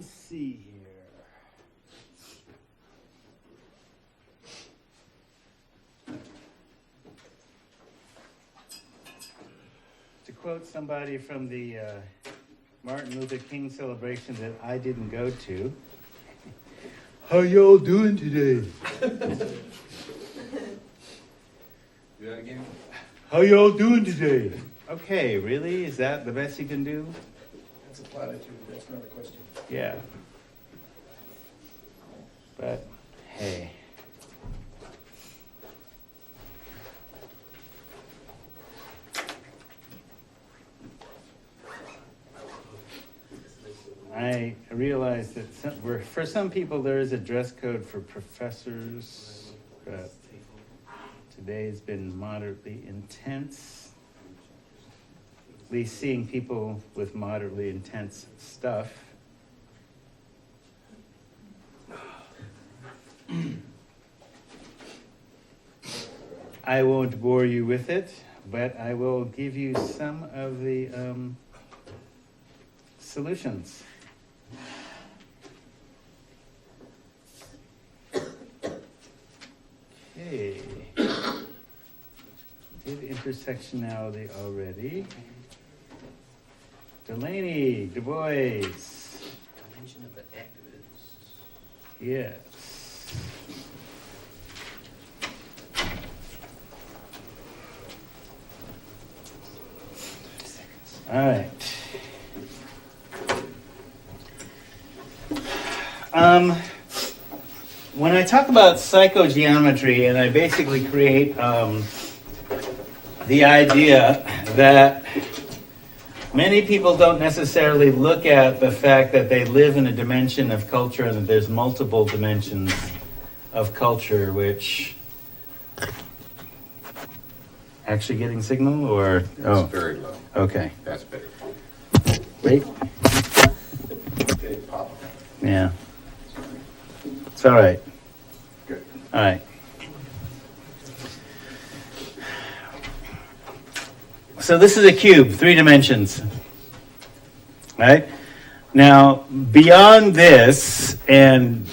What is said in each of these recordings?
see here. To quote somebody from the Martin Luther King celebration that I didn't go to, how y'all doing today? Do that again? How y'all doing today? Okay, really? Is that the best you can do? That's a platitude, that's not a question. Yeah. But, hey. I realize that for some people there is a dress code for professors, but today has been moderately intense. At least seeing people with moderately intense stuff. I won't bore you with it, but I will give you some of the solutions. Okay. Did intersectionality already. Delaney, Du Bois. Dimension of the activists. Yes. All right. When I talk about psychogeometry, and I basically create the idea that many people don't necessarily look at the fact that they live in a dimension of culture and that there's multiple dimensions of culture, which actually getting signal or It's very low. Okay. That's better. Wait. Okay, pop. Yeah. It's all right. Good. All right. So this is a cube, 3 dimensions. Right? Now, beyond this, and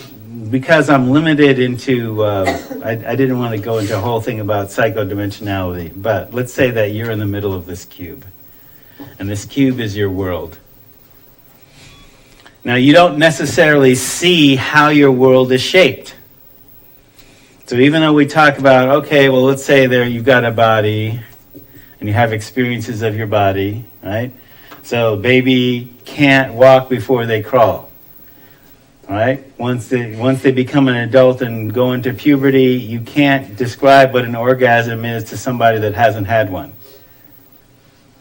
because I'm limited into, I didn't want to go into a whole thing about psychodimensionality, but let's say that you're in the middle of this cube, and this cube is your world. Now, you don't necessarily see how your world is shaped. So even though we talk about, okay, well, let's say there you've got a body, and you have experiences of your body, right? So baby can't walk before they crawl. All right? Once they become an adult and go into puberty, you can't describe what an orgasm is to somebody that hasn't had one.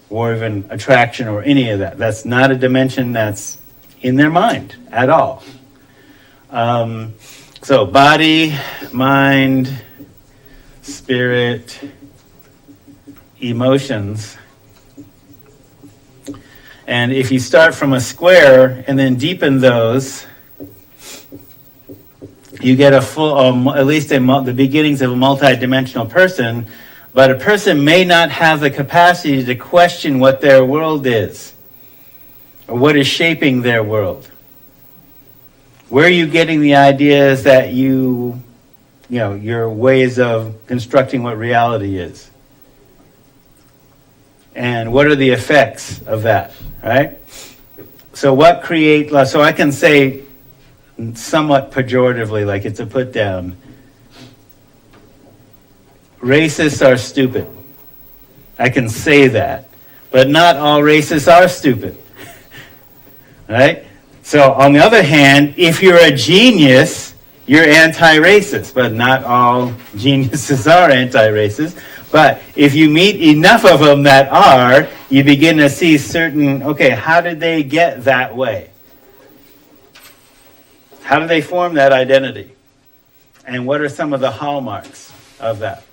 Or even attraction or any of that. That's not a dimension that's in their mind at all. So body, mind, spirit, emotions. And if you start from a square and then deepen those, you get a full, at least the beginnings of a multidimensional person, but a person may not have the capacity to question what their world is, or what is shaping their world. Where are you getting the ideas that your ways of constructing what reality is? And what are the effects of that, right? So so I can say somewhat pejoratively, like it's a put down, racists are stupid. I can say that, but not all racists are stupid, right? So on the other hand, if you're a genius, you're anti-racist, but not all geniuses are anti-racist. But if you meet enough of them that are, you begin to see certain, okay, how did they get that way? How do they form that identity? And what are some of the hallmarks of that?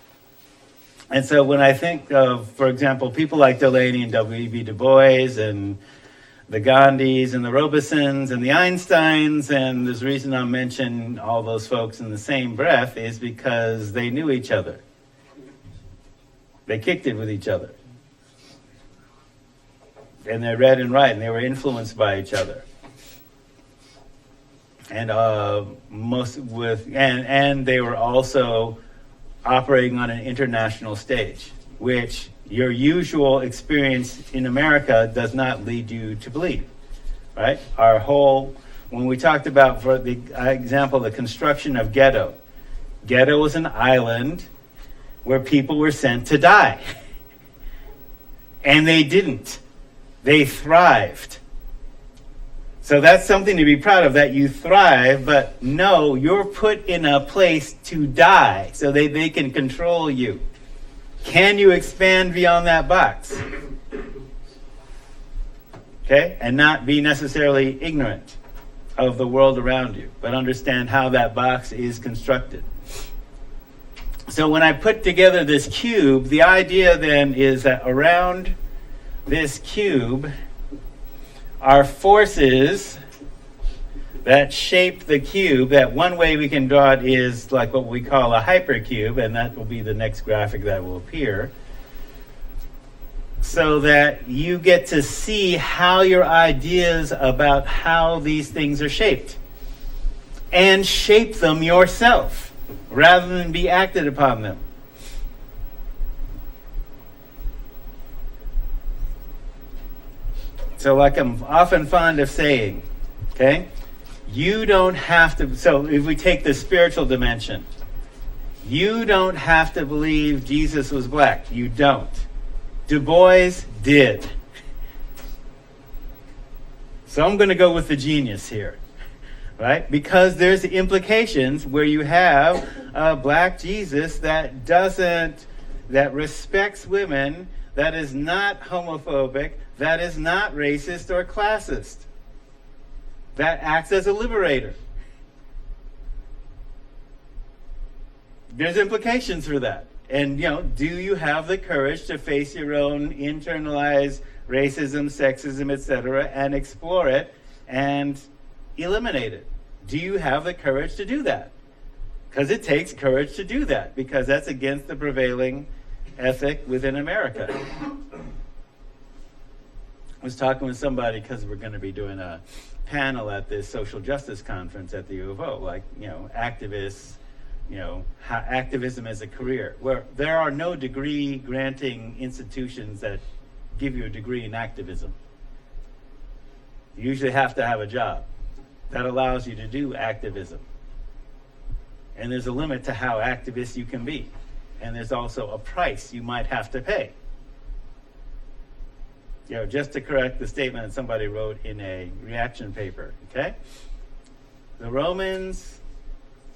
And so when I think of, for example, people like Delaney and W.E.B. Du Bois and the Gandhis and the Robesons and the Einsteins, and there's a reason I mention all those folks in the same breath is because they knew each other. They kicked it with each other. And they read and write, and they were influenced by each other. And and they were also operating on an international stage, which your usual experience in America does not lead you to believe, right? When we talked about, for the example, the construction of Ghetto was an island where people were sent to die. And they didn't. They thrived. So that's something to be proud of, that you thrive, but no, you're put in a place to die so they can control you. Can you expand beyond that box? Okay? And not be necessarily ignorant of the world around you, but understand how that box is constructed. So when I put together this cube, the idea then is that around this cube are forces that shape the cube. That one way we can draw it is like what we call a hypercube, and that will be the next graphic that will appear. So that you get to see how your ideas about how these things are shaped. And shape them yourself, rather than be acted upon them. So like I'm often fond of saying, okay, you don't have to, so if we take the spiritual dimension, you don't have to believe Jesus was black. You don't. Du Bois did. So I'm going to go with the genius here, right? Because there's implications where you have a black Jesus that respects women, that is not homophobic, that is not racist or classist, that acts as a liberator. There's implications for that. And, do you have the courage to face your own internalized racism, sexism, etc., and explore it and eliminate it? Do you have the courage to do that? Because it takes courage to do that, because that's against the prevailing ethic within America. I was talking with somebody because we're going to be doing a panel at this social justice conference at the U of O, activists, activism as a career, where there are no degree granting institutions that give you a degree in activism. You usually have to have a job that allows you to do activism. And there's a limit to how activist you can be. And there's also a price you might have to pay. Just to correct the statement that somebody wrote in a reaction paper, okay? The Romans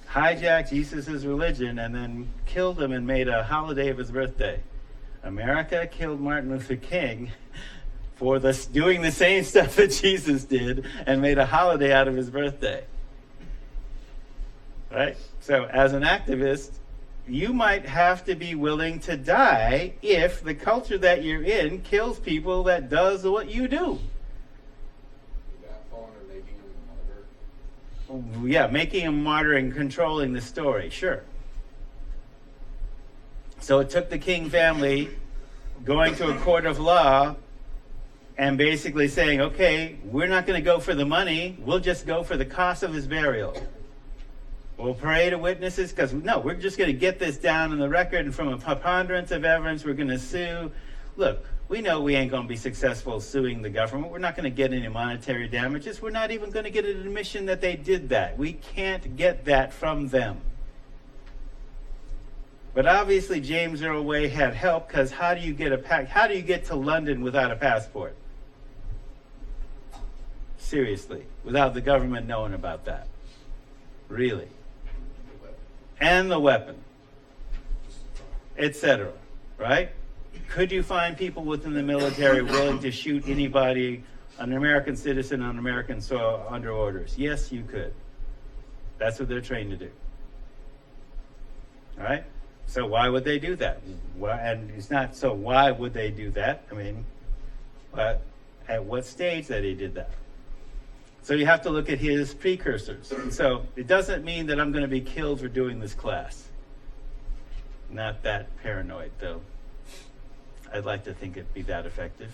hijacked Jesus' religion and then killed him and made a holiday of his birthday. America killed Martin Luther King for doing the same stuff that Jesus did and made a holiday out of his birthday. Right? So as an activist, you might have to be willing to die if the culture that you're in kills people that does what you do. Yeah, making a martyr and controlling the story, sure. So it took the King family going to a court of law and basically saying, okay, we're not going to go for the money, we'll just go for the cost of his burial. We'll parade of witnesses, because we're just going to get this down in the record, and from a preponderance of evidence, we're going to sue. Look, we know we ain't going to be successful suing the government. We're not going to get any monetary damages. We're not even going to get an admission that they did that. We can't get that from them. But obviously, James Earl Way had help, because how do you get to London without a passport? Seriously, without the government knowing about that. Really. And the weapon, etc. Right? Could you find people within the military willing to shoot anybody, an American citizen on American soil, under orders? Yes, you could. That's what they're trained to do. All right? So why would they do that? And it's not so why would they do that? But at what stage that he did that? So you have to look at his precursors. So it doesn't mean that I'm going to be killed for doing this class. Not that paranoid, though. I'd like to think it'd be that effective.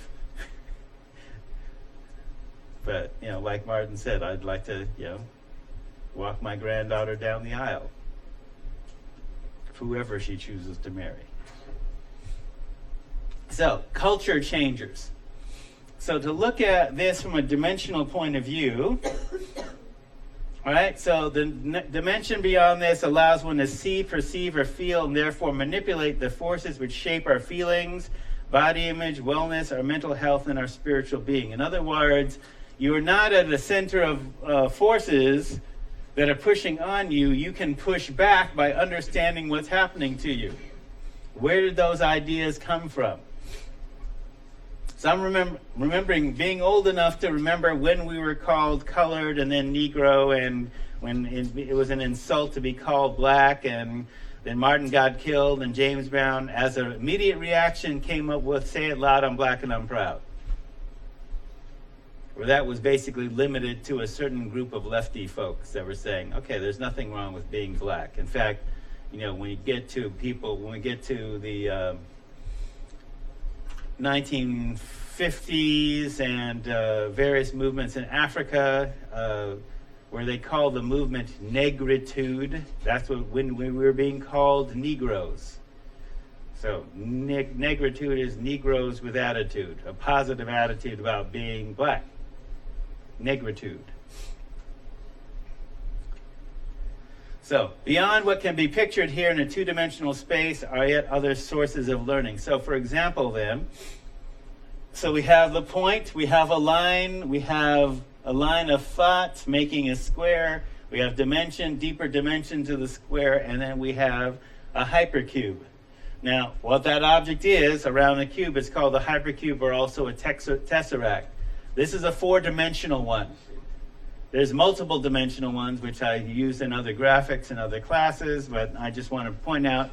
But, like Martin said, I'd like to, walk my granddaughter down the aisle, whoever she chooses to marry. So, culture changers. So to look at this from a dimensional point of view, all right, so the dimension beyond this allows one to see, perceive, or feel, and therefore manipulate the forces which shape our feelings, body image, wellness, our mental health, and our spiritual being. In other words, you are not at the center of forces that are pushing on you. You can push back by understanding what's happening to you. Where did those ideas come from? So I'm remembering being old enough to remember when we were called colored and then Negro, and when it was an insult to be called black, and then Martin got killed and James Brown, as an immediate reaction, came up with, say it loud, I'm black and I'm proud. Where that was basically limited to a certain group of lefty folks that were saying, okay, there's nothing wrong with being black. In fact, when we get to the 1950s and various movements in Africa, where they call the movement negritude. That's when we were being called Negroes. So negritude is Negroes with attitude, a positive attitude about being black. Negritude. So, beyond what can be pictured here in a two-dimensional space are yet other sources of learning. So, for example, then, so we have the point, we have a line of thought making a square, we have dimension, deeper dimension to the square, and then we have a hypercube. Now, what that object is around the cube is called a hypercube, or also a tesseract. This is a four-dimensional one. There's multiple dimensional ones, which I use in other graphics and other classes, but I just want to point out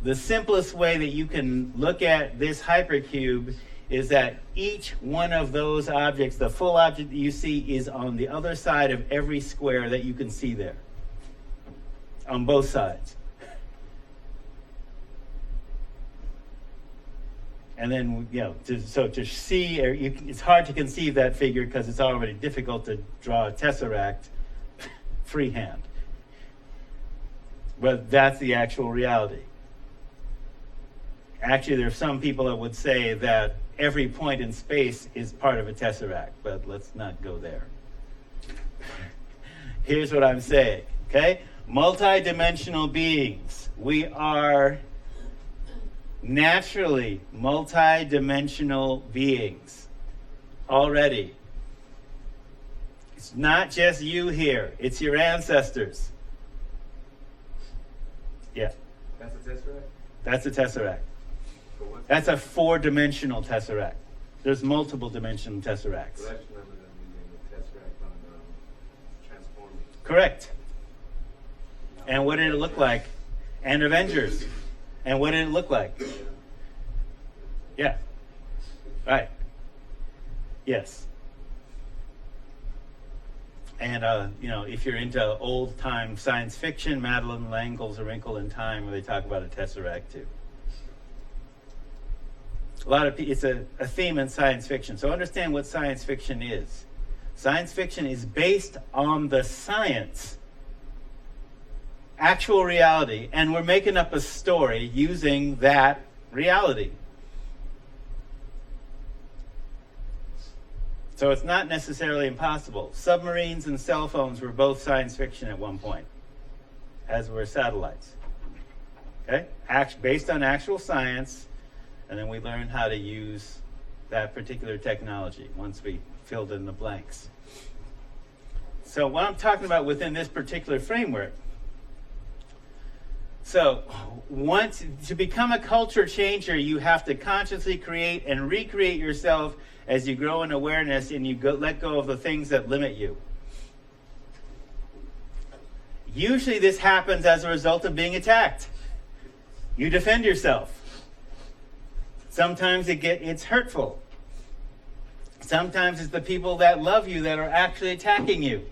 the simplest way that you can look at this hypercube is that each one of those objects, the full object that you see, is on the other side of every square that you can see there, on both sides. And then, to see, it's hard to conceive that figure because it's already difficult to draw a tesseract freehand. But that's the actual reality. Actually, there are some people that would say that every point in space is part of a tesseract, but let's not go there. Here's what I'm saying, okay? Multi-dimensional beings. We are naturally multi-dimensional beings already. It's not just you here, it's your ancestors. Yeah. That's a tesseract? That's a tesseract. For what? That's a four-dimensional tesseract. There's multiple dimensional tesseracts. So I just remember them using the tesseract on Transformers. Correct. And what did it look like? And Avengers. And what did it look like? Yeah. Right. Yes. And, if you're into old-time science fiction, Madeleine L'Engle's A Wrinkle in Time, where they talk about a tesseract, too. It's a theme in science fiction. So understand what science fiction is. Science fiction is based on the science, actual reality, and we're making up a story using that reality. So it's not necessarily impossible. Submarines and cell phones were both science fiction at one point, as were satellites. Okay? Based on actual science, and then we learned how to use that particular technology once we filled in the blanks. So what I'm talking about within this particular framework, so to become a culture changer, you have to consciously create and recreate yourself as you grow in awareness and you let go of the things that limit you. Usually this happens as a result of being attacked. You defend yourself. Sometimes it's hurtful. Sometimes it's the people that love you that are actually attacking you.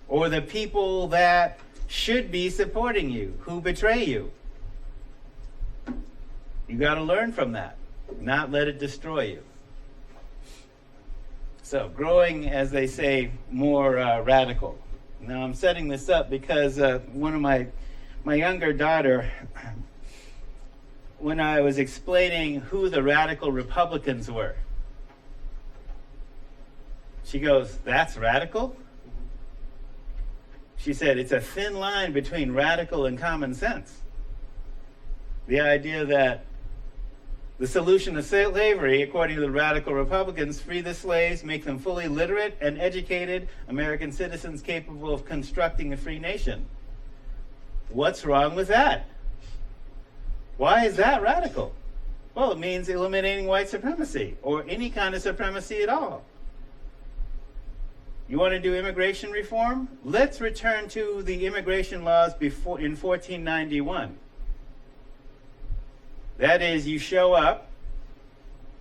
Or the people that should be supporting you, who betray you. You got to learn from that, not let it destroy you. So, growing, as they say, more radical. Now I'm setting this up because one of my younger daughter, when I was explaining who the radical Republicans were, she goes, "That's radical?" She said, "It's a thin line between radical and common sense." The idea that the solution to slavery, according to the radical Republicans, free the slaves, make them fully literate and educated American citizens capable of constructing a free nation. What's wrong with that? Why is that radical? Well, it means eliminating white supremacy or any kind of supremacy at all. You want to do immigration reform? Let's return to the immigration laws before in 1491. That is, you show up,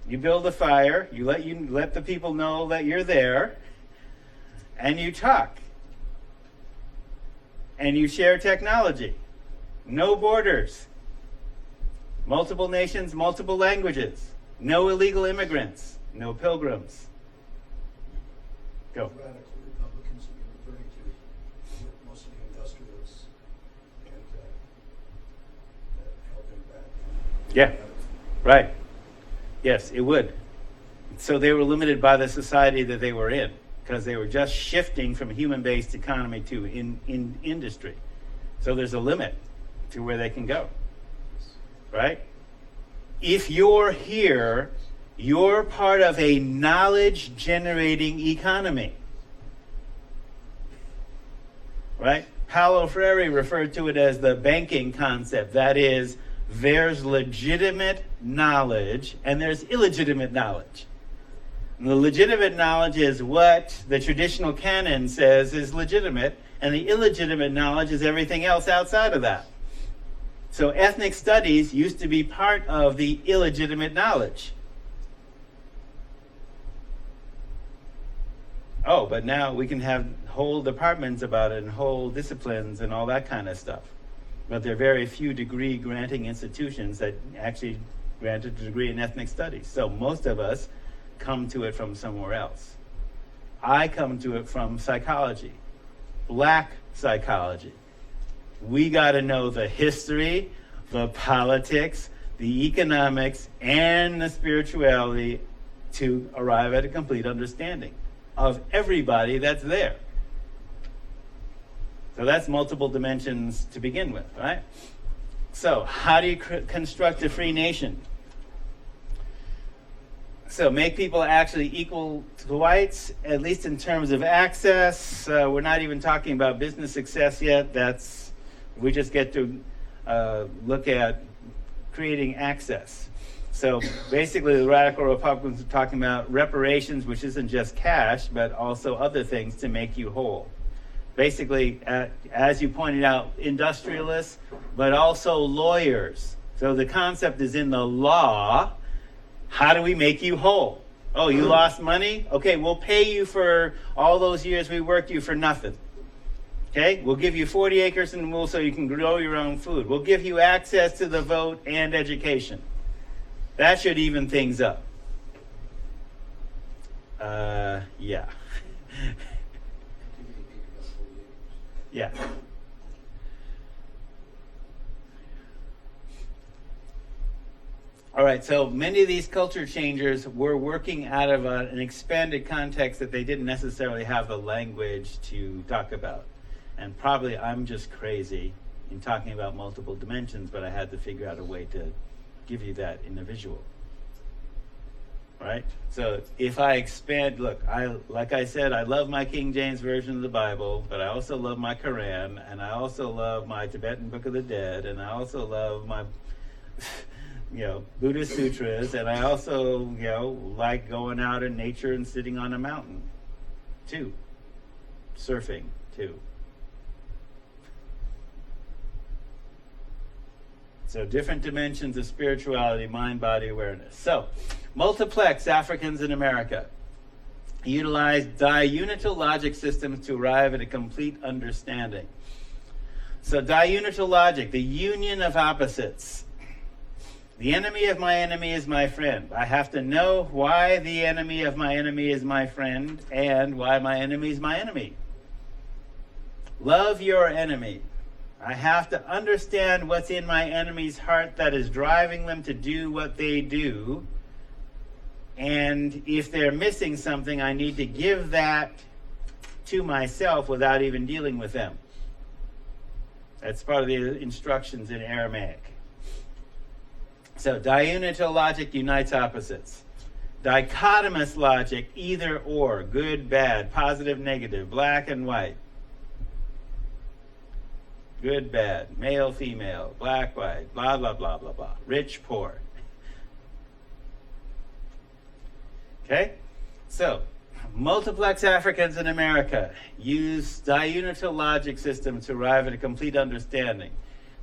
you build a fire, you let the people know that you're there, and you talk. And you share technology. No borders. Multiple nations, multiple languages. No illegal immigrants. No pilgrims. Go. Radical Republicans you're referring to were mostly industrialists and helping back. Yeah, right. Yes, it would. So they were limited by the society that they were in because they were just shifting from human-based economy to in industry. So there's a limit to where they can go, right? If you're here, you're part of a knowledge-generating economy, right? Paulo Freire referred to it as the banking concept. That is, there's legitimate knowledge and there's illegitimate knowledge. And the legitimate knowledge is what the traditional canon says is legitimate, and the illegitimate knowledge is everything else outside of that. So ethnic studies used to be part of the illegitimate knowledge. Oh, but now we can have whole departments about it and whole disciplines and all that kind of stuff. But there are very few degree-granting institutions that actually grant a degree in ethnic studies. So most of us come to it from somewhere else. I come to it from psychology, black psychology. We got to know the history, the politics, the economics, and the spirituality to arrive at a complete understanding of everybody that's there. So that's multiple dimensions to begin with, right? So how do you construct a free nation? So make people actually equal to whites, at least in terms of access. We're not even talking about business success yet. We just get to look at creating access. So basically the radical Republicans are talking about reparations, which isn't just cash, but also other things to make you whole. Basically, as you pointed out, industrialists, but also lawyers. So the concept is in the law. How do we make you whole? Oh, you lost money? Okay, we'll pay you for all those years we worked you for nothing. Okay, we'll give you 40 acres and wool so you can grow your own food. We'll give you access to the vote and education. That should even things up. Yeah. Yeah. All right, so many of these culture changers were working out of an expanded context that they didn't necessarily have the language to talk about. And probably I'm just crazy in talking about multiple dimensions, but I had to figure out a way to give you that in a visual. Right? So if I expand, look, like I said, I love my King James Version of the Bible, but I also love my Quran, and I also love my Tibetan Book of the Dead, and I also love my Buddhist sutras, and I also, like going out in nature and sitting on a mountain, too. Surfing, too. So different dimensions of spirituality, mind, body, awareness. So, multiplex Africans in America utilize diunital logic systems to arrive at a complete understanding. So diunital logic, the union of opposites. The enemy of my enemy is my friend. I have to know why the enemy of my enemy is my friend and why my enemy is my enemy. Love your enemy. I have to understand what's in my enemy's heart that is driving them to do what they do. And if they're missing something, I need to give that to myself without even dealing with them. That's part of the instructions in Aramaic. So diunital logic unites opposites. Dichotomous logic, either or, good, bad, positive, negative, black and white. Good, bad, male, female, black, white, blah, blah, blah, blah, blah. Rich, poor. Okay? So, multiplex Africans in America use diunital logic system to arrive at a complete understanding.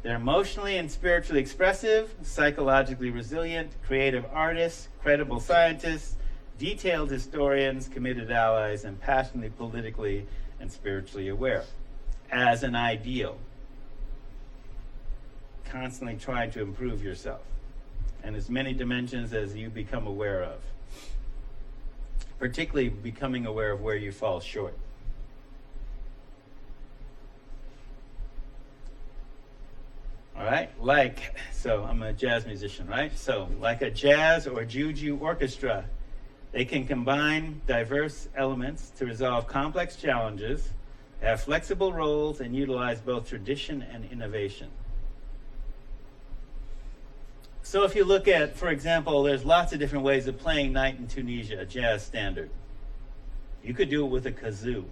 They're emotionally and spiritually expressive, psychologically resilient, creative artists, credible scientists, detailed historians, committed allies, and passionately politically and spiritually aware. As an ideal. Constantly trying to improve yourself. And as many dimensions as you become aware of. Particularly becoming aware of where you fall short. All right, so I'm a jazz musician, right? So like a jazz or juju orchestra, they can combine diverse elements to resolve complex challenges, have flexible roles, and utilize both tradition and innovation. So if you look at, for example, there's lots of different ways of playing Night in Tunisia, a jazz standard. You could do it with a kazoo.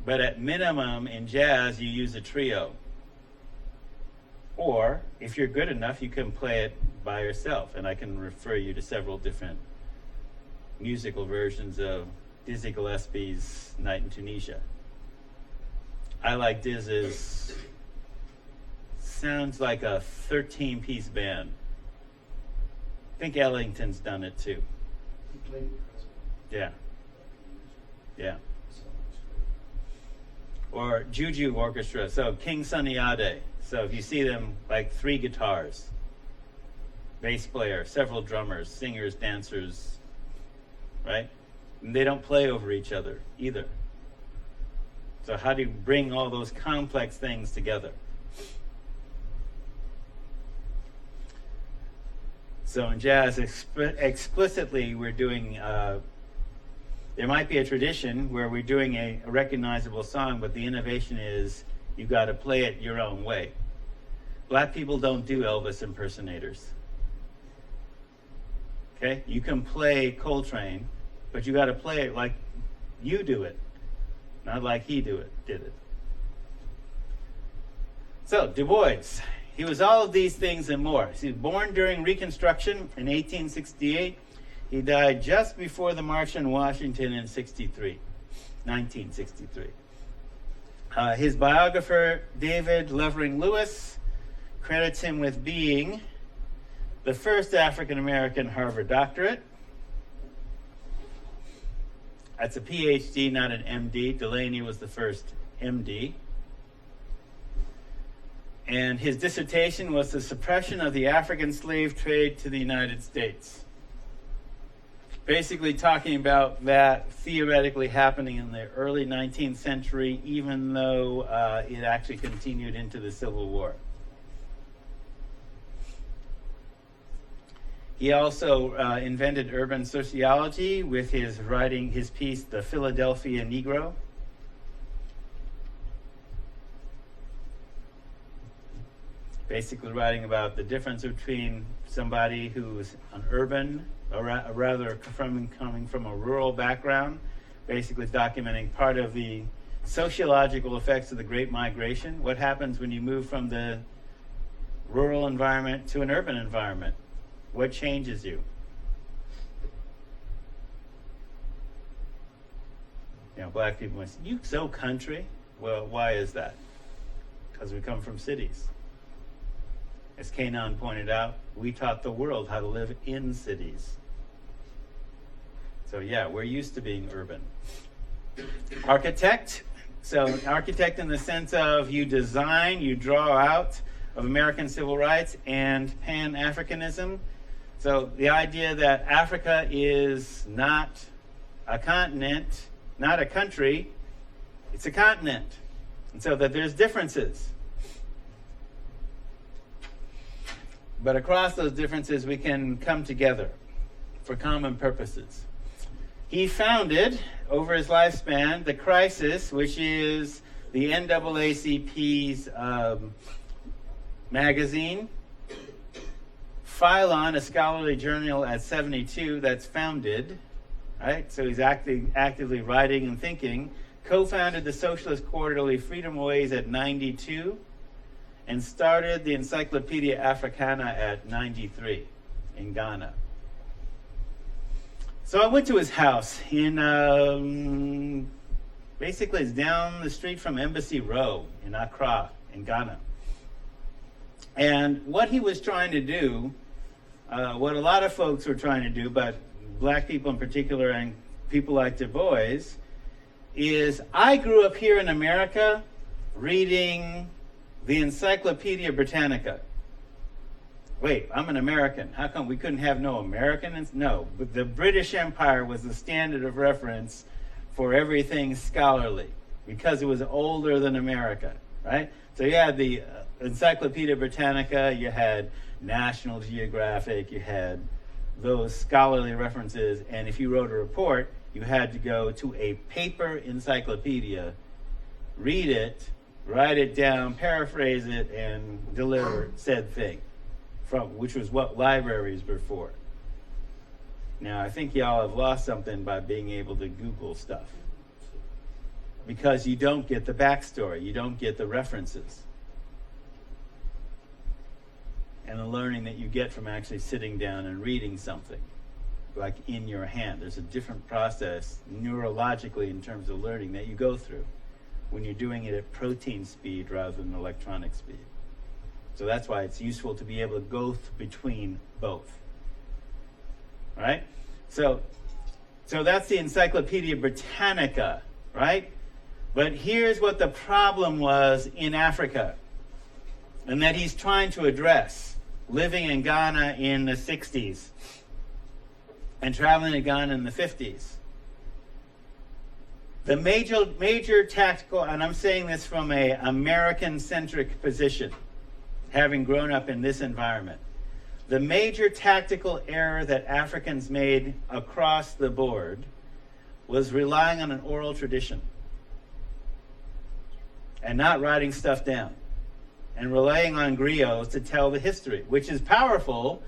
But at minimum, in jazz, you use a trio. Or, if you're good enough, you can play it by yourself. And I can refer you to several different musical versions of Dizzy Gillespie's Night in Tunisia. I like Diz's, sounds like a 13-piece band. I think Ellington's done it too. He played with President. Yeah. Yeah. So it's great. Or Juju Orchestra, so King Sunny Ade. So if you see them, like 3 guitars, bass player, several drummers, singers, dancers, right? And they don't play over each other either. So how do you bring all those complex things together? So in jazz, explicitly, we're doing, there might be a tradition where we're doing a recognizable song, but the innovation is you got to play it your own way. Black people don't do Elvis impersonators. Okay? You can play Coltrane, but you got to play it like you do it, not like he did it. So, Du Bois, he was all of these things and more. He was born during Reconstruction in 1868. He died just before the March on Washington in 1963. His biographer, David Levering Lewis, credits him with being the first African-American Harvard doctorate. That's a PhD, not an MD. Delaney was the first MD. And his dissertation was the suppression of the African slave trade to the United States. Basically talking about that theoretically happening in the early 19th century, even though it actually continued into the Civil War. He also invented urban sociology with his piece, The Philadelphia Negro. Basically writing about the difference between somebody who's an urban, or rather coming from a rural background, basically documenting part of the sociological effects of the Great Migration. What happens when you move from the rural environment to an urban environment? What changes you? You know, black people say, "You so country." Well, why is that? Because we come from cities. As Kanan pointed out, we taught the world how to live in cities. So yeah, we're used to being urban. Architect. So architect in the sense of you design, you draw out of American civil rights and Pan-Africanism. So the idea that Africa is not a continent, not a country, It's a continent. And so that there's differences. But across those differences, we can come together for common purposes. He founded, over his lifespan, the Crisis, which is the NAACP's magazine. Phylon, a scholarly journal at 72 that's founded, right? So he's actively writing and thinking. Co-founded the Socialist Quarterly Freedom Ways at 92 and started the Encyclopedia Africana at 93 in Ghana. So I went to his house in, basically it's down the street from Embassy Row in Accra in Ghana. And what he was trying to do, what a lot of folks were trying to do, but black people in particular and people like Du Bois, is I grew up here in America reading the Encyclopedia Britannica. Wait, I'm an American. How come we couldn't have no Americans? No, but the British Empire was the standard of reference for everything scholarly because it was older than America, right? So you had the Encyclopedia Britannica, you had National Geographic, you had those scholarly references, and if you wrote a report, you had to go to a paper encyclopedia, read it, write it down, paraphrase it, and deliver said thing, which was what libraries were for. Now, I think y'all have lost something by being able to Google stuff, because you don't get the backstory, you don't get the references, and the learning that you get from actually sitting down and reading something, like in your hand. There's a different process neurologically in terms of learning that you go through when you're doing it at protein speed rather than electronic speed. So that's why it's useful to be able to go between both. Right? So that's the Encyclopedia Britannica, right? But here's what the problem was in Africa, and that he's trying to address, living in Ghana in the 60s and traveling to Ghana in the 50s. The major tactical, and I'm saying this from a American-centric position, having grown up in this environment, the major tactical error that Africans made across the board was relying on an oral tradition and not writing stuff down and relying on griots to tell the history, which is powerful,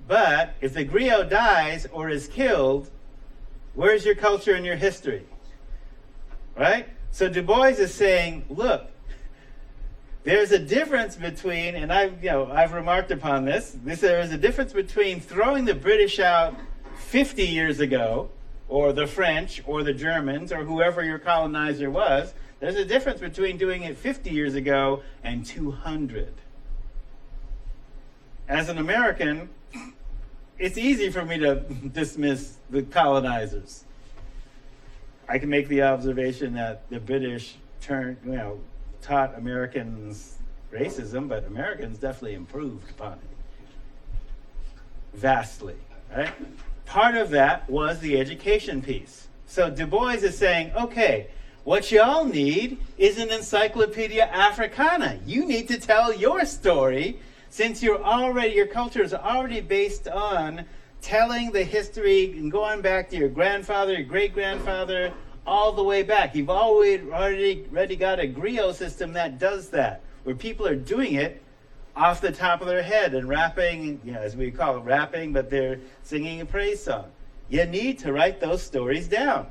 but if the griot dies or is killed, where's your culture and your history? Right? So Du Bois is saying, look, there's a difference between, and I've remarked upon this, there is a difference between throwing the British out 50 years ago, or the French, or the Germans, or whoever your colonizer was. There's a difference between doing it 50 years ago and 200. As an American, it's easy for me to dismiss the colonizers. I can make the observation that the British taught Americans racism, but Americans definitely improved upon it vastly, right? Part of that was the education piece. So Du Bois is saying, okay, what y'all need is an Encyclopedia Africana. You need to tell your story, since your culture is already based on telling the history and going back to your grandfather, your great-grandfather, all the way back. You've already got a griot system that does that, where people are doing it off the top of their head and rapping, as we call it rapping, but they're singing a praise song. You need to write those stories down.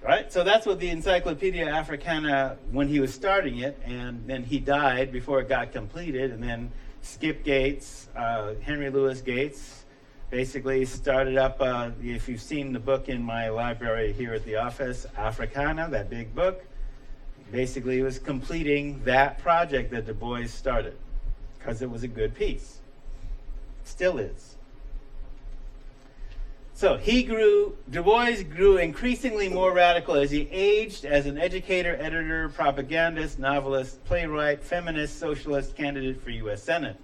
Right? So that's what the Encyclopedia Africana, when he was starting it, and then he died before it got completed, and then Skip Gates, Henry Louis Gates, basically started up, if you've seen the book in my library here at the office, Africana, that big book, basically was completing that project that Du Bois started, because it was a good piece. Still is. So Du Bois grew increasingly more radical as he aged as an educator, editor, propagandist, novelist, playwright, feminist, socialist, candidate for U.S. Senate.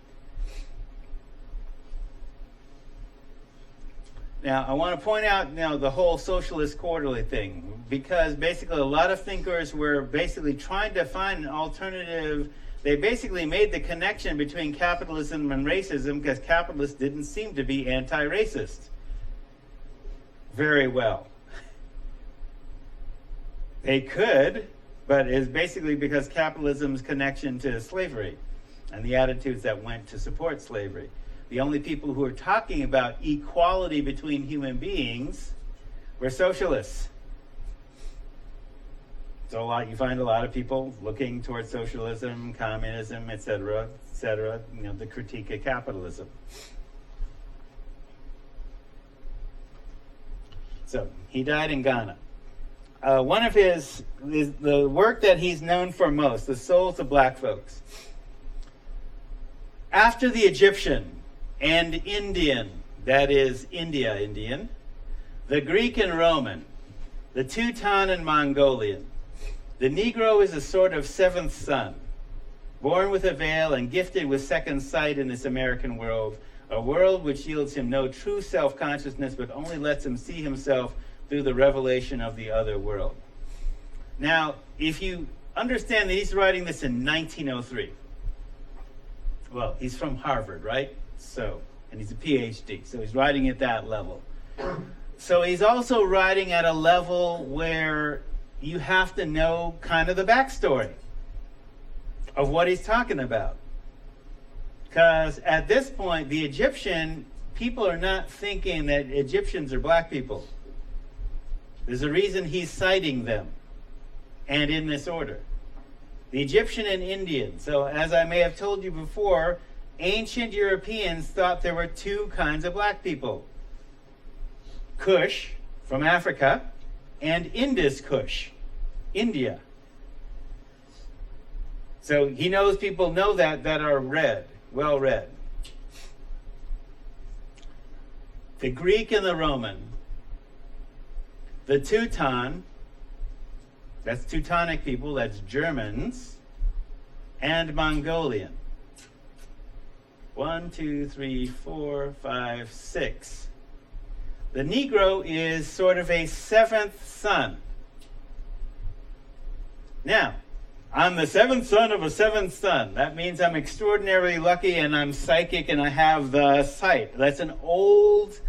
Now, I want to point out now the whole socialist quarterly thing, because basically a lot of thinkers were basically trying to find an alternative. They basically made the connection between capitalism and racism because capitalists didn't seem to be anti-racist very well. They could, but it's basically because capitalism's connection to slavery and the attitudes that went to support slavery. The only people who are talking about equality between human beings were socialists. So you find a lot of people looking towards socialism, communism, etc., the critique of capitalism. So he died in Ghana. One of the work that he's known for most, The Souls of Black Folks. After the Egyptian and Indian, that is Indian, the Greek and Roman, the Teuton and Mongolian, the Negro is a sort of seventh son, born with a veil and gifted with second sight in this American world, a world which yields him no true self-consciousness but only lets him see himself through the revelation of the other world. Now, if you understand that he's writing this in 1903, well, he's from Harvard, right? And he's a PhD, so he's writing at that level. So he's also writing at a level where you have to know kind of the backstory of what he's talking about. Because at this point, the Egyptian, people are not thinking that Egyptians are black people. There's a reason he's citing them, and in this order. The Egyptian and Indian. So as I may have told you before, ancient Europeans thought there were two kinds of black people. Kush, from Africa, and Indus Kush, India. So he knows people know that are read, well read. The Greek and the Roman. The Teuton, that's Teutonic people, that's Germans, and Mongolian. 1, 2, 3, 4, 5, 6. The Negro is sort of a seventh son. Now, I'm the seventh son of a seventh son. That means I'm extraordinarily lucky and I'm psychic and I have the sight. That's an old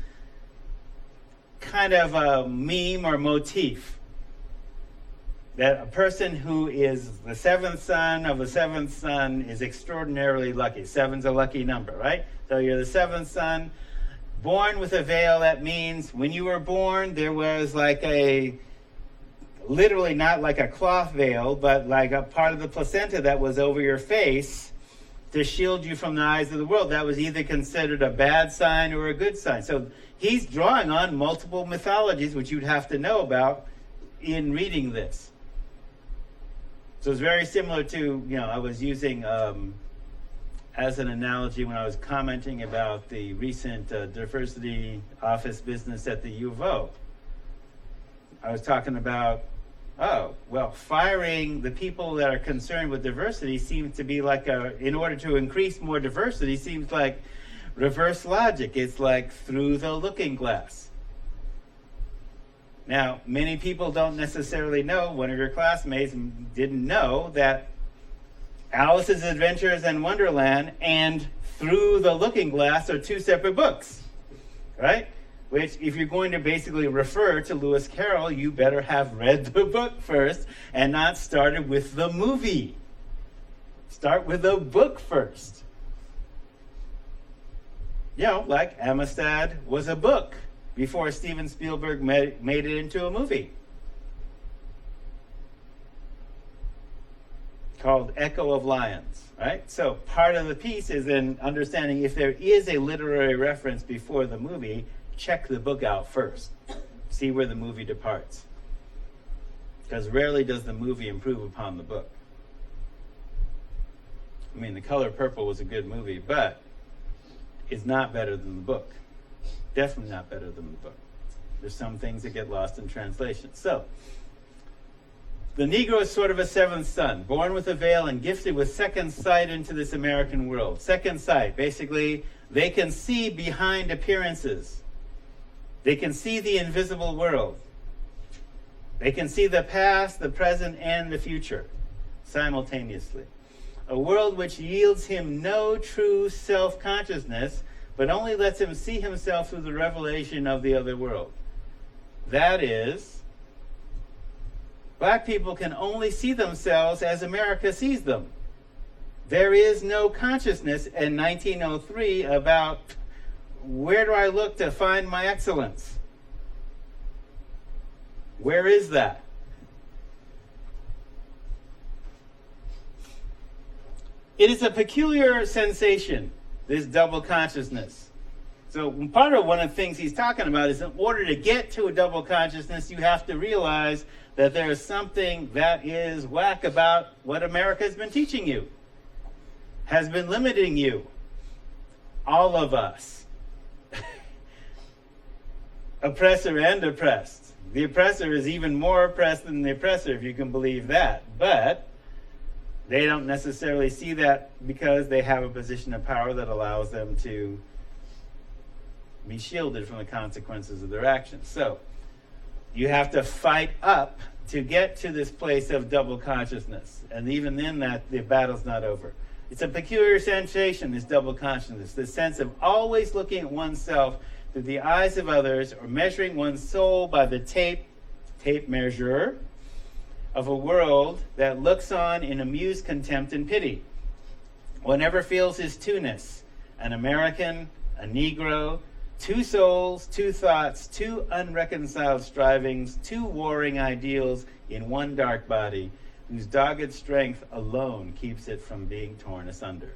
kind of a meme or motif. That a person who is the seventh son of a seventh son is extraordinarily lucky. Seven's a lucky number, right? So you're the seventh son, born with a veil. That means when you were born, there was like literally not like a cloth veil, but like a part of the placenta that was over your face to shield you from the eyes of the world. That was either considered a bad sign or a good sign. So he's drawing on multiple mythologies, which you'd have to know about in reading this. So it's very similar to, I was using as an analogy when I was commenting about the recent diversity office business at the U of O. I was talking about, firing the people that are concerned with diversity seems to be like in order to increase more diversity, seems like reverse logic. It's like through the looking glass. Now, many people don't necessarily know, one of your classmates didn't know that Alice's Adventures in Wonderland and Through the Looking Glass are two separate books, right? Which, if you're going to basically refer to Lewis Carroll, you better have read the book first and not started with the movie. Start with the book first. Like Amistad was a book before Steven Spielberg made it into a movie called Echo of Lions, right? So part of the piece is in understanding if there is a literary reference before the movie, check the book out first. See where the movie departs. Because rarely does the movie improve upon the book. I mean, The Color Purple was a good movie, but it's not better than the book. Definitely not better than the book. There's some things that get lost in translation. So, the Negro is sort of a seventh son, born with a veil and gifted with second sight into this American world. Second sight, basically, they can see behind appearances. They can see the invisible world. They can see the past, the present, and the future simultaneously. A world which yields him no true self-consciousness, but only lets him see himself through the revelation of the other world. That is, black people can only see themselves as America sees them. There is no consciousness in 1903 about where do I look to find my excellence? Where is that? It is a peculiar sensation, this double consciousness. So part of one of the things he's talking about is in order to get to a double consciousness, you have to realize that there is something that is whack about what America has been teaching you, has been limiting you, all of us. Oppressor and oppressed. The oppressor is even more oppressed than the oppressor, if you can believe that. But they don't necessarily see that because they have a position of power that allows them to be shielded from the consequences of their actions. So you have to fight up to get to this place of double consciousness. And even then, that the battle's not over. It's a peculiar sensation, this double consciousness, the sense of always looking at oneself through the eyes of others, or measuring one's soul by the tape measure of a world that looks on in amused contempt and pity. One never feels his two-ness, an American, a Negro, two souls, two thoughts, two unreconciled strivings, two warring ideals in one dark body, whose dogged strength alone keeps it from being torn asunder.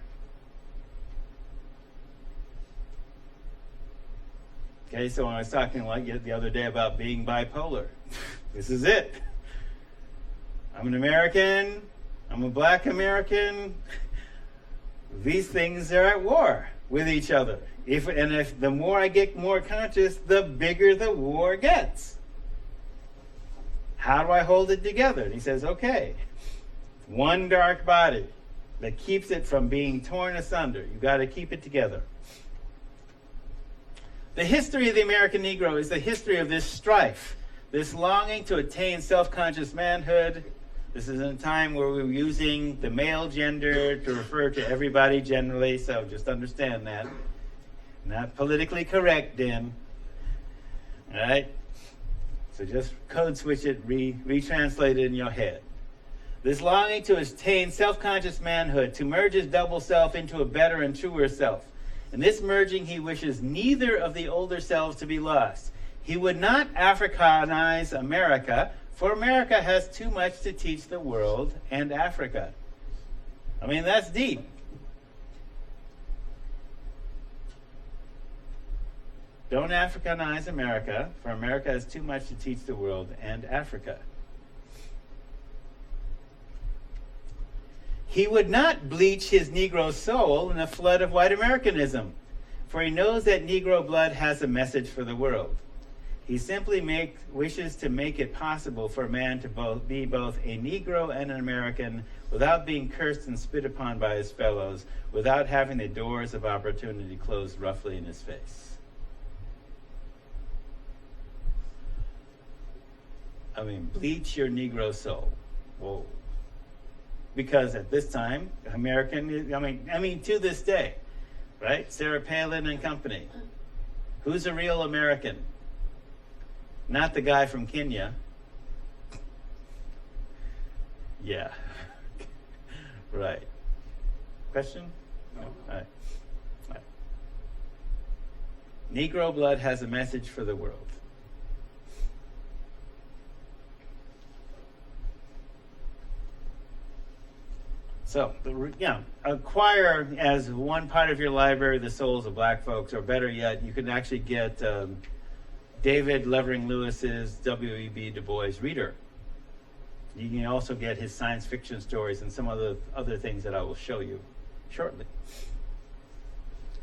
Okay, so when I was talking the other day about being bipolar, this is it. I'm an American, I'm a black American. These things are at war with each other. If the more I get more conscious, the bigger the war gets. How do I hold it together? And he says, okay, one dark body that keeps it from being torn asunder. You've got to keep it together. The history of the American Negro is the history of this strife, this longing to attain self-conscious manhood. This is in a time where we were using the male gender to refer to everybody generally, so just understand that. Not politically correct, then. All right? So just code switch it, retranslate it in your head. This longing to attain self-conscious manhood, to merge his double self into a better and truer self. In this merging, he wishes neither of the older selves to be lost. He would not Africanize America, for America has too much to teach the world and Africa. I mean, that's deep. Don't Africanize America, for America has too much to teach the world and Africa. He would not bleach his Negro soul in a flood of white Americanism, for he knows that Negro blood has a message for the world. He simply wishes to make it possible for a man to be both a Negro and an American without being cursed and spit upon by his fellows, without having the doors of opportunity closed roughly in his face. I mean, bleach your Negro soul. Whoa. Because at this time, American, I mean, to this day, right? Sarah Palin and company. Who's a real American? Not the guy from Kenya. Yeah. Right. Question? No. All right. All right. Negro blood has a message for the world. So, acquire as one part of your library the souls of black folks, or better yet, you can actually get David Levering Lewis's W.E.B. Du Bois Reader. You can also get his science fiction stories and some other things that I will show you shortly.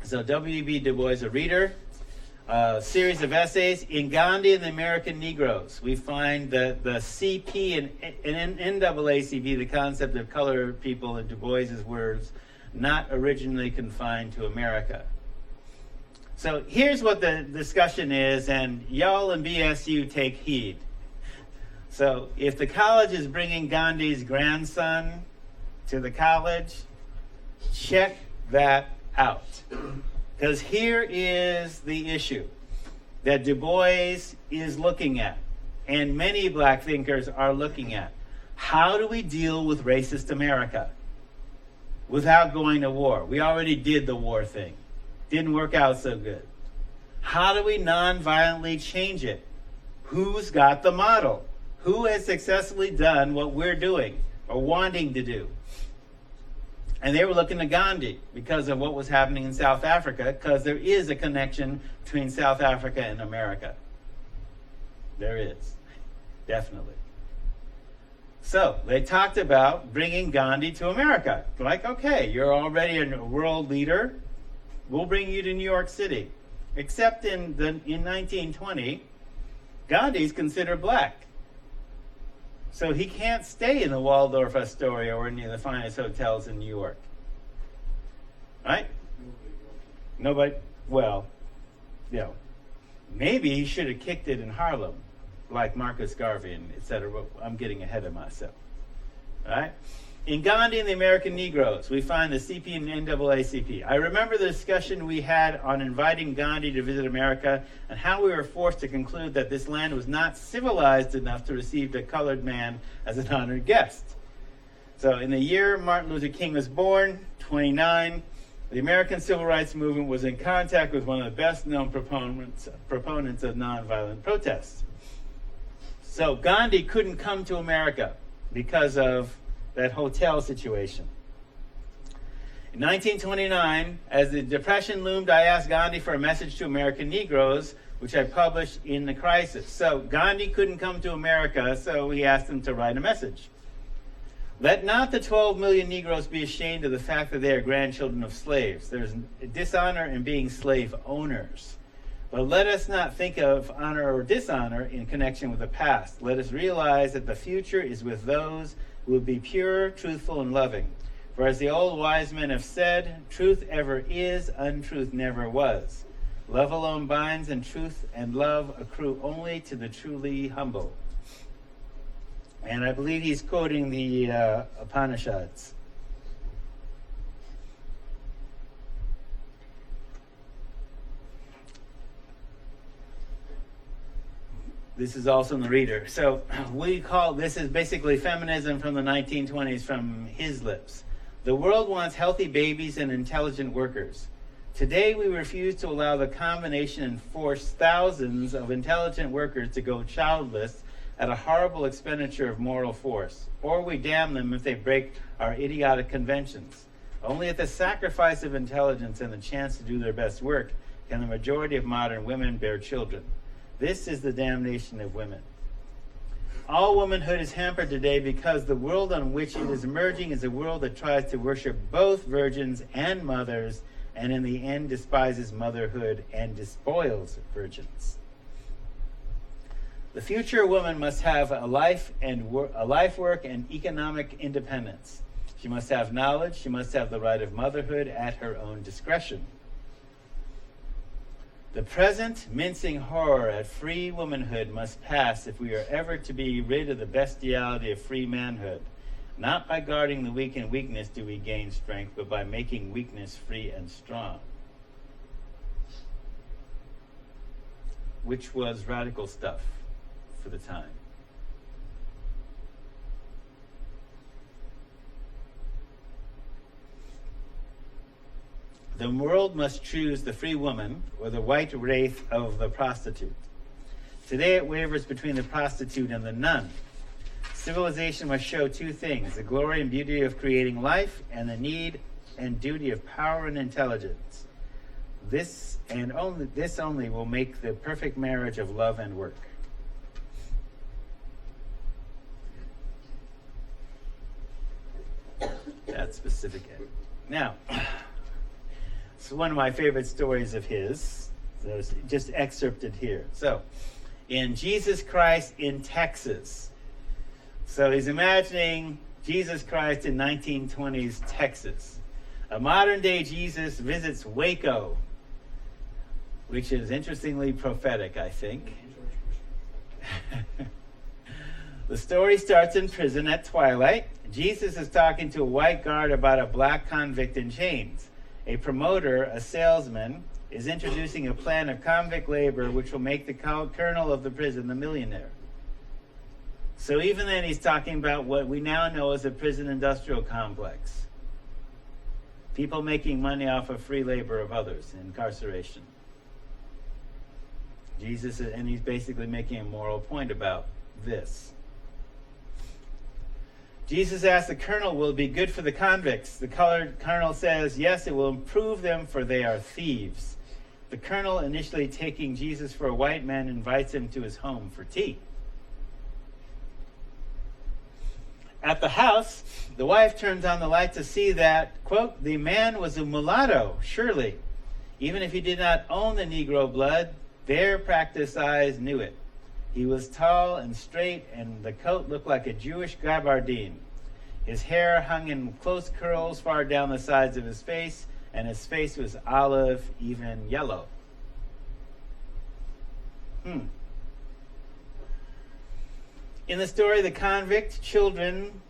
So W.E.B. Du Bois, a reader, a series of essays in Gandhi and the American Negroes. We find the CP and NAACP, the concept of colored people, in Du Bois's words, not originally confined to America. So here's what the discussion is, and y'all in BSU take heed. So if the college is bringing Gandhi's grandson to the college, check that out. Because here is the issue that Du Bois is looking at, and many black thinkers are looking at. How do we deal with racist America without going to war? We already did the war thing. Didn't work out so good. How do we non-violently change it? Who's got the model? Who has successfully done what we're doing or wanting to do? And they were looking to Gandhi because of what was happening in South Africa, because there is a connection between South Africa and America. There is, definitely. So they talked about bringing Gandhi to America. Like, okay, you're already a world leader. We'll bring you to New York City. Except in 1920, Gandhi's considered black. So he can't stay in the Waldorf Astoria or any of the finest hotels in New York. Right? Nobody, well, maybe he should have kicked it in Harlem, like Marcus Garvey and et cetera. I'm getting ahead of myself. All right? In Gandhi and the American Negroes, we find the CP and NAACP. I remember the discussion we had on inviting Gandhi to visit America and how we were forced to conclude that this land was not civilized enough to receive a colored man as an honored guest. So in the year Martin Luther King was born, 29, the American Civil Rights Movement was in contact with one of the best-known proponents of nonviolent protests. So Gandhi couldn't come to America because of that hotel situation. In 1929, as the Depression loomed, I asked Gandhi for a message to American Negroes, which I published in The Crisis. So Gandhi couldn't come to America, so he asked him to write a message. Let not the 12 million Negroes be ashamed of the fact that they are grandchildren of slaves. There's dishonor in being slave owners. But let us not think of honor or dishonor in connection with the past. Let us realize that the future is with those who will be pure, truthful, and loving. For as the old wise men have said, truth ever is, untruth never was. Love alone binds, and truth and love accrue only to the truly humble. And I believe he's quoting the Upanishads. This is also in the reader. So this is basically feminism from the 1920s from his lips. The world wants healthy babies and intelligent workers. Today we refuse to allow the combination and force thousands of intelligent workers to go childless at a horrible expenditure of moral force. Or we damn them if they break our idiotic conventions. Only at the sacrifice of intelligence and the chance to do their best work can the majority of modern women bear children. This is the damnation of women. All womanhood is hampered today because the world on which it is emerging is a world that tries to worship both virgins and mothers, and in the end despises motherhood and despoils virgins. The future woman must have a life work, and economic independence. She must have knowledge. She must have the right of motherhood at her own discretion. The present mincing horror at free womanhood must pass if we are ever to be rid of the bestiality of free manhood. Not by guarding the weak in weakness do we gain strength, but by making weakness free and strong. Which was radical stuff for the time. The world must choose the free woman or the white wraith of the prostitute. Today it wavers between the prostitute and the nun. Civilization must show two things: the glory and beauty of creating life and the need and duty of power and intelligence. This only will make the perfect marriage of love and work. That's specific. Now, it's one of my favorite stories of his. So it's just excerpted here. So, in Jesus Christ in Texas. So he's imagining Jesus Christ in 1920s Texas. A modern day Jesus visits Waco. which is interestingly prophetic, I think. The story starts in prison at twilight. Jesus is talking to a white guard about a black convict in chains. A promoter, a salesman, is introducing a plan of convict labor which will make the colonel of the prison the millionaire. So even then he's talking about what we now know as a prison industrial complex. People making money off of free labor of others, incarceration. Jesus, and he's basically making a moral point about this. Jesus asks the colonel, will it be good for the convicts? The colonel says, yes, it will improve them, for they are thieves. The colonel, initially taking Jesus for a white man, invites him to his home for tea. At the house, the wife turns on the light to see that, quote, the man was a mulatto, surely. Even if he did not own the Negro blood, their practiced eyes knew it. He was tall and straight, and the coat looked like a Jewish gabardine. His hair hung in close curls far down the sides of his face, and his face was olive, even yellow. In the story, the convict, children,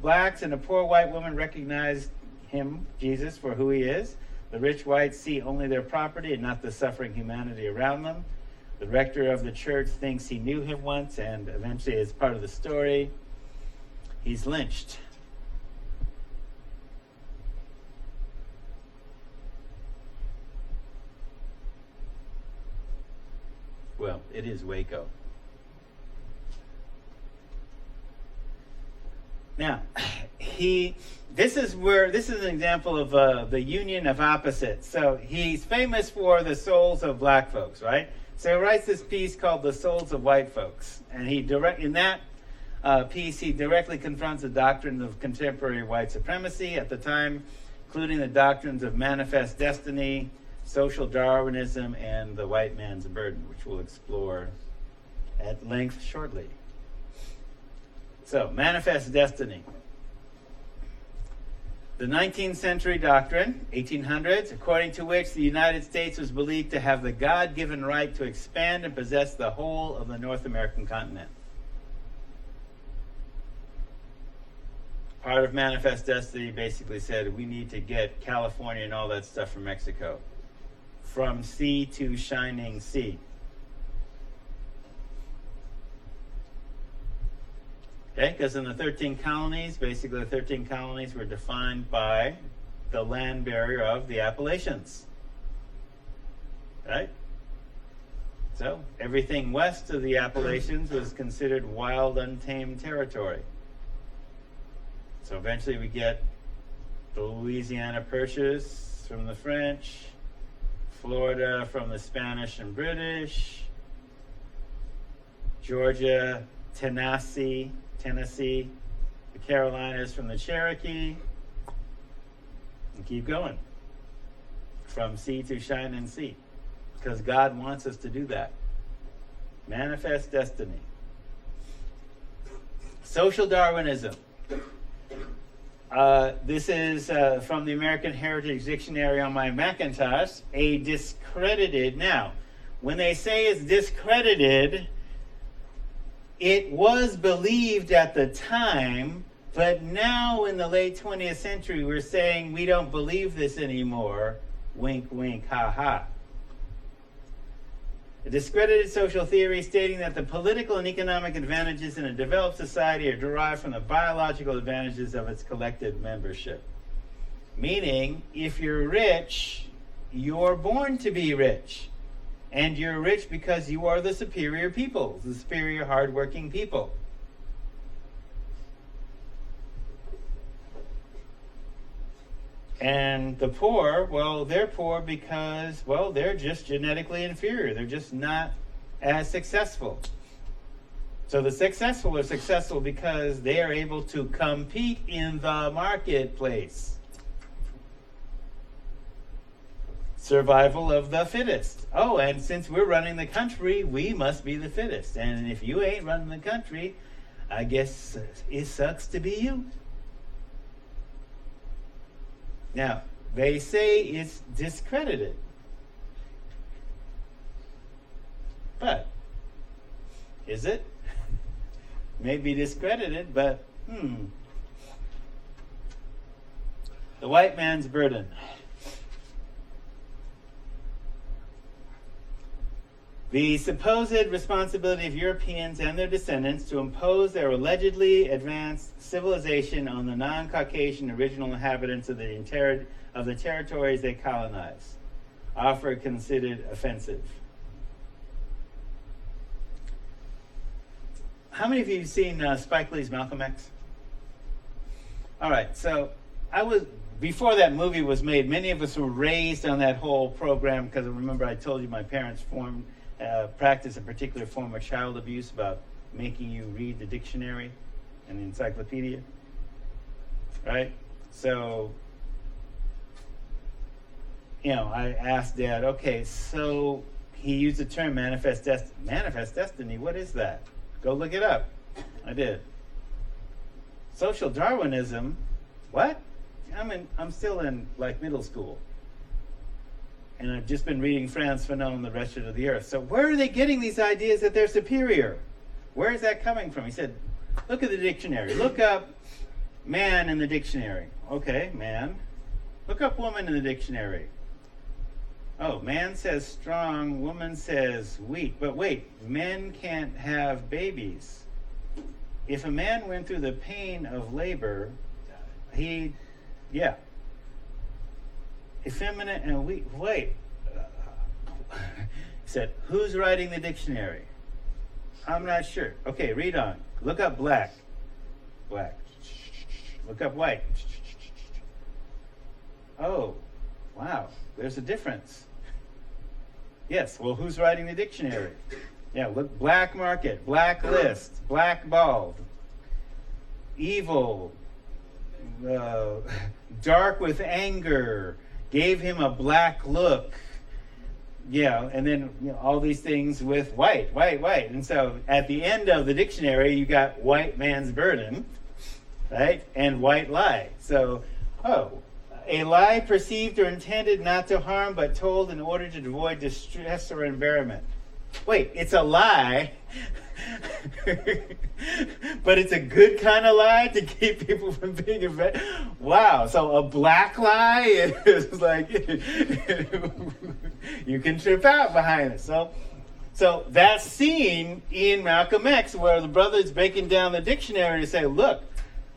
blacks, and a poor white woman recognized him, Jesus, for who he is. The rich whites see only their property and not the suffering humanity around them. The rector of the church thinks he knew him once, and eventually, as part of the story, he's lynched. Well, it is Waco. Now, this is an example of the union of opposites. So he's famous for the souls of black folks, right? So he writes this piece called "The Souls of White Folks," and in that piece he directly confronts the doctrines of contemporary white supremacy at the time, including the doctrines of manifest destiny, social Darwinism, and the white man's burden, which we'll explore at length shortly. So, manifest destiny. The 19th century doctrine, 1800s, according to which the United States was believed to have the God-given right to expand and possess the whole of the North American continent. Part of manifest destiny basically said we need to get California and all that stuff from Mexico. From sea to shining sea. Okay, because in the 13 colonies, basically the 13 colonies were defined by the land barrier of the Appalachians. Right? So everything west of the Appalachians was considered wild, untamed territory. So eventually we get the Louisiana Purchase from the French, Florida from the Spanish and British, Georgia, Tennessee, the Carolinas from the Cherokee, and keep going. From sea to shining sea. Because God wants us to do that. Manifest destiny. Social Darwinism. This is from the American Heritage Dictionary on my Macintosh, a discredited. Now, when they say it's discredited, it was believed at the time, but now in the late 20th century, we're saying we don't believe this anymore. Wink, wink, ha, ha. A discredited social theory stating that the political and economic advantages in a developed society are derived from the biological advantages of its collective membership. Meaning, if you're rich, you're born to be rich. And you're rich because you are the superior people, the superior hardworking people. And the poor, well, they're poor because, well, they're just genetically inferior. They're just not as successful. So the successful are successful because they are able to compete in the marketplace. Survival of the fittest. Oh, and since we're running the country, we must be the fittest. And if you ain't running the country, I guess it sucks to be you. Now, they say it's discredited. But, is it? May be discredited, but, The white man's burden. The supposed responsibility of Europeans and their descendants to impose their allegedly advanced civilization on the non-Caucasian original inhabitants of the territories they colonized, often considered offensive. How many of you have seen Spike Lee's Malcolm X? All right, so before that movie was made, many of us were raised on that whole program because remember I told you my parents practiced a particular form of child abuse about making you read the dictionary and the encyclopedia, right? So, I asked Dad, okay, so he used the term manifest destiny. Manifest destiny, what is that? Go look it up. I did. Social Darwinism, what? I'm still in middle school. And I've just been reading Franz Fanon, The Wretched of the Earth. So where are they getting these ideas that they're superior? Where is that coming from? He said, look at the dictionary. Look up man in the dictionary. Okay, man. Look up woman in the dictionary. Oh, man says strong, woman says weak. But wait, men can't have babies. If a man went through the pain of labor, effeminate and weak. Wait. He said, who's writing the dictionary? I'm not sure. Okay, read on. Look up black. Black. Look up white. Oh, wow. There's a difference. Yes, well, who's writing the dictionary? Yeah, look, black market, black list, blackballed, evil, dark with anger, gave him a black look. Yeah, and then all these things with white. And so at the end of the dictionary, you got white man's burden, right? And white lie. So, a lie perceived or intended not to harm, but told in order to avoid distress or embarrassment. Wait, it's a lie, but it's a good kind of lie to keep people from being offended. Wow, so a black lie is like, you can trip out behind it. So that scene in Malcolm X where the brother's breaking down the dictionary to say, look,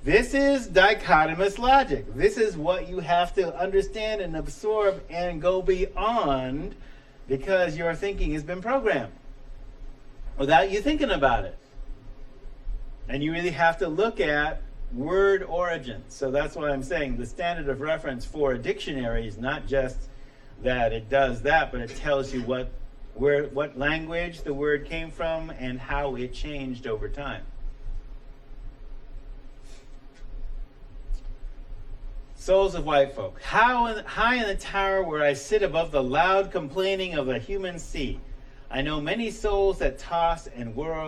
this is dichotomous logic. This is what you have to understand and absorb and go beyond because your thinking has been programmed without you thinking about it. And you really have to look at word origins. So that's why I'm saying the standard of reference for a dictionary is not just that it does that, but it tells you what language the word came from and how it changed over time. Souls of white folk, high in the tower where I sit above the loud complaining of the human sea, I know many souls that toss and whirl